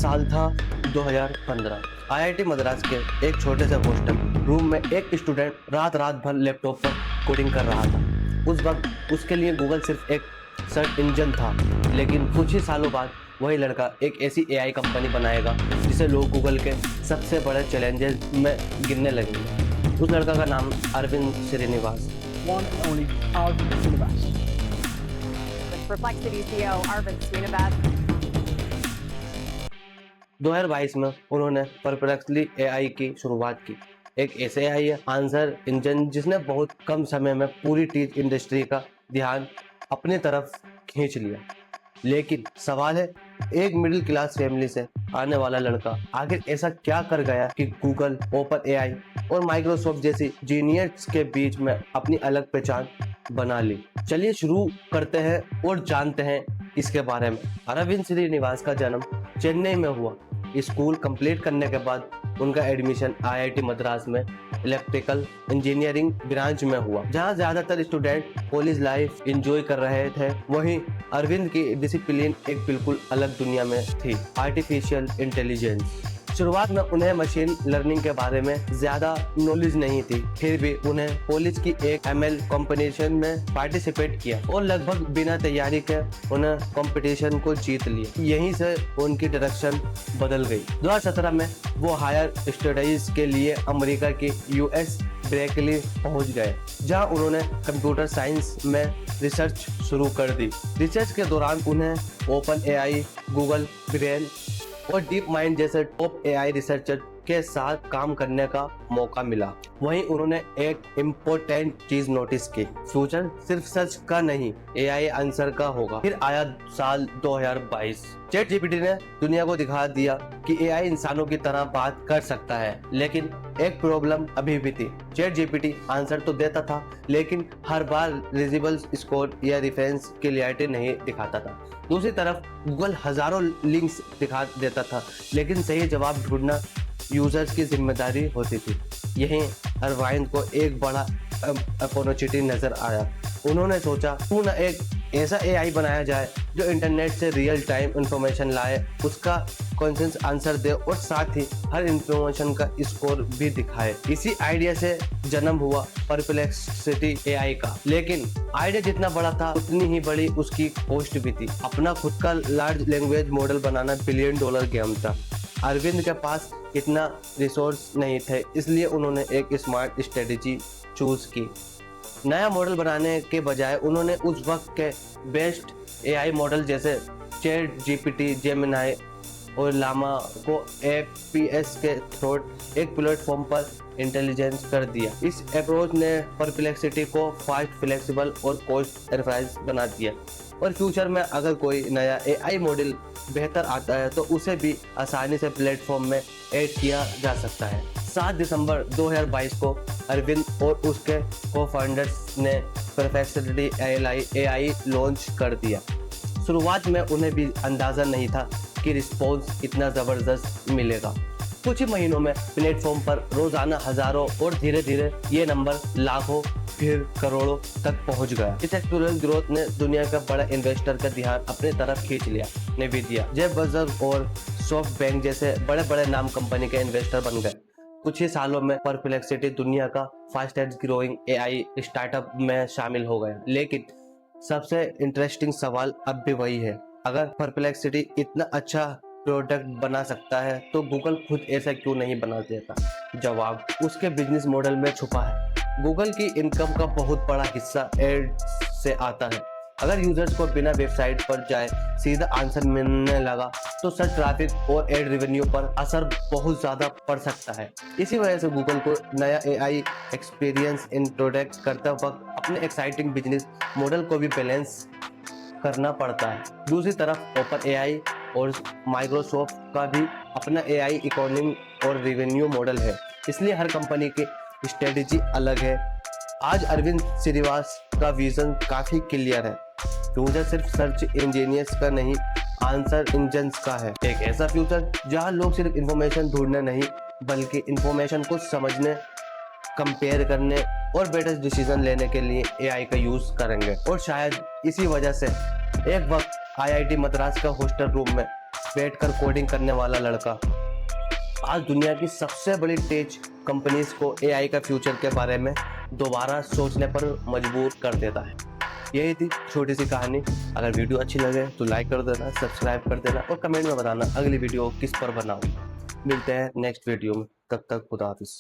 साल था 2015। आईआईटी मद्रास के एक छोटे से हॉस्टल रूम में एक स्टूडेंट रात भर लैपटॉप पर कोडिंग कर रहा था। उस वक्त उसके लिए गूगल सिर्फ एक सर्च इंजन था, लेकिन कुछ ही सालों बाद वही लड़का एक ऐसी एआई कंपनी बनाएगा जिसे लोग गूगल के सबसे बड़े चैलेंजेस में गिनने लगेंगे। उस लड़का का नाम Arvind Srinivas. One and only Arvind Srinivas. Perplexity CEO Arvind Srinivas. 2022 में उन्होंने परप्लेक्सली एआई की शुरुआत की। एक ऐसे एआई आंसर इंजन जिसने बहुत कम समय में पूरी टीच इंडस्ट्री का ध्यान अपनी तरफ खींच लिया। लेकिन सवाल है, एक मिडिल क्लास फैमिली से आने वाला लड़का आखिर ऐसा क्या कर गया कि गूगल, ओपन एआई और माइक्रोसॉफ्ट जैसी जीनियर्स के बीच में अपनी अलग पहचान बना ली। चलिए शुरू करते हैं और जानते हैं इसके बारे में। अरविंद श्रीनिवास का जन्म चेन्नई में हुआ। स्कूल कंप्लीट करने के बाद उनका एडमिशन आईआईटी मद्रास में इलेक्ट्रिकल इंजीनियरिंग ब्रांच में हुआ, जहां ज्यादातर स्टूडेंट कॉलेज लाइफ एंजॉय कर रहे थे। वहीं अरविंद की डिसिप्लिन एक बिल्कुल अलग दुनिया में थी, आर्टिफिशियल इंटेलिजेंस। शुरुआत में उन्हें मशीन लर्निंग के बारे में ज्यादा नॉलेज नहीं थी, फिर भी उन्हें कॉलेज की एक एमएल कंपटीशन में पार्टिसिपेट किया और लगभग बिना तैयारी के उन्हें कंपटीशन को जीत लिया। यहीं से उनकी डायरेक्शन बदल गई। 2017 में वो हायर स्टडीज के लिए अमेरिका की यूएस ब्रेकली पहुंच गए, जहां उन्होंने कंप्यूटर साइंस में रिसर्च शुरू कर दी। रिसर्च के दौरान उन्हें ओपन एआई, गूगल ब्रेन और डीप माइंड जैसे टॉप एआई रिसर्चर के साथ काम करने का मौका मिला। वहीं उन्होंने एक इम्पोर्टेंट चीज नोटिस की, फ्यूचर सिर्फ सर्च का नहीं, एआई आंसर का होगा। फिर आया साल 2022। चैट जीपीटी ने दुनिया को दिखा दिया कि एआई इंसानों की तरह बात कर सकता है, लेकिन एक प्रॉब्लम अभी भी थी। चैट जीपीटी आंसर तो देता था, लेकिन हर बार रीजनेबल स्कोर या रेफरेंस क्लियरिटी नहीं दिखाता था। दूसरी तरफ गूगल हजारों लिंक्स दिखा देता था, लेकिन सही जवाब ढूंढना यूजर्स की जिम्मेदारी होती थी। यहीं अरविंद को एक बड़ा अपॉर्चुनिटी नजर आया। उन्होंने सोचा क्यों न एक ऐसा एआई बनाया जाए जो इंटरनेट से रियल टाइम इंफॉर्मेशन लाए, उसका कॉन्सेंस आंसर दे और साथ ही हर इंफॉर्मेशन का स्कोर भी दिखाए। इसी आइडिया से जन्म हुआ परप्लेक्सिटी एआई का। लेकिन आइडिया जितना बड़ा था उतनी ही बड़ी उसकी कॉस्ट भी थी। अपना खुद का लार्ज लैंग्वेज मॉडल बनाना $1 बिलियन गेम था। अरविंद के पास इतना रिसोर्स नहीं थे, इसलिए उन्होंने एक स्मार्ट स्ट्रेटेजी चूज की। नया मॉडल बनाने के बजाय उन्होंने उस वक्त के बेस्ट एआई मॉडल जैसे चैट जीपीटी, जेमिनी और लामा को एपीएस के थ्रू एक प्लेटफॉर्म पर इंटेलिजेंस कर दिया। इस अप्रोच ने परप्लेक्सिटी को फास्ट, फ्लेक्सिबल और कॉस्ट एफिशिएंट बना दिया, और फ्यूचर में अगर कोई नया एआई मॉडल बेहतर आता है तो उसे भी आसानी से प्लेटफॉर्म में ऐड किया जा सकता है। 7 दिसंबर 2022 को अरविंद और उसके को-फाउंडर्स ने परप्लेक्सिटी एआई लॉन्च कर दिया। शुरुआत में उन्हें भी अंदाजा नहीं था कि रिस्पॉन्स इतना ज़बरदस्त मिलेगा। कुछ ही महीनों में प्लेटफॉर्म पर रोजाना हजारों और धीरे धीरे ये नंबर लाखों फिर करोड़ों तक पहुंच गया। इस एक्सपोनेंशियल ग्रोथ ने दुनिया का बड़ा इन्वेस्टर का ध्यान अपनी तरफ खींच लिया। नेविडिया, जेफ बेजोस और सॉफ्ट बैंक जैसे बड़े बड़े नाम कंपनी के इन्वेस्टर बन गए। कुछ ही सालों में परप्लेक्सिटी दुनिया का फास्टेस्ट ग्रोइंग एआई स्टार्टअप में शामिल हो गया। लेकिन सबसे इंटरेस्टिंग सवाल अब भी वही है, अगर परप्लेक्सिटी इतना अच्छा प्रोडक्ट बना सकता है तो गूगल खुद ऐसा क्यों नहीं बना देता? जवाब उसके बिजनेस मॉडल में छुपा है। गूगल की इनकम का बहुत बड़ा हिस्सा एड से आता है। अगर यूजर्स को बिना वेबसाइट पर जाए सीधा आंसर मिलने लगा तो सर्च ट्रैफिक और एड रेवेन्यू पर असर बहुत ज्यादा पड़ सकता है। इसी वजह से गूगल को नया एआई एक्सपीरियंस इंट्रोडक्ट करते वक्त अपने एक्साइटिंग बिजनेस मॉडल को भी बैलेंस करना पड़ता है। दूसरी तरफ ओपन एआई और माइक्रोसॉफ्ट का भी अपना एआई इकोनॉमी और रेवेन्यू मॉडल है, इसलिए हर कंपनी की स्ट्रेटेजी अलग है। आज अरविंद श्रीनिवास का विजन काफी क्लियर है। फ्यूचर सिर्फ सर्च इंजीनियर्स का नहीं, आंसर इंजन्स का है। एक ऐसा फ्यूचर जहां लोग सिर्फ इंफॉर्मेशन ढूंढने नहीं बल्कि इंफॉर्मेशन को समझने, कंपेयर करने और बेटर डिसीजन लेने के लिए एआई का यूज करेंगे। और शायद इसी वजह से एक वक्त आईआईटी मद्रास का हॉस्टल रूम में बैठकर कोडिंग करने वाला लड़का आज दुनिया की सबसे बड़ी टेक कंपनीज को एआई का फ्यूचर के बारे में दोबारा सोचने पर मजबूर कर देता है। यही थी छोटी सी कहानी। अगर वीडियो अच्छी लगे तो लाइक कर देना, सब्सक्राइब कर देना और कमेंट में बताना अगली वीडियो किस पर बनाऊं। मिलते हैं नेक्स्ट वीडियो में, तब तक खुदा हाफिज़।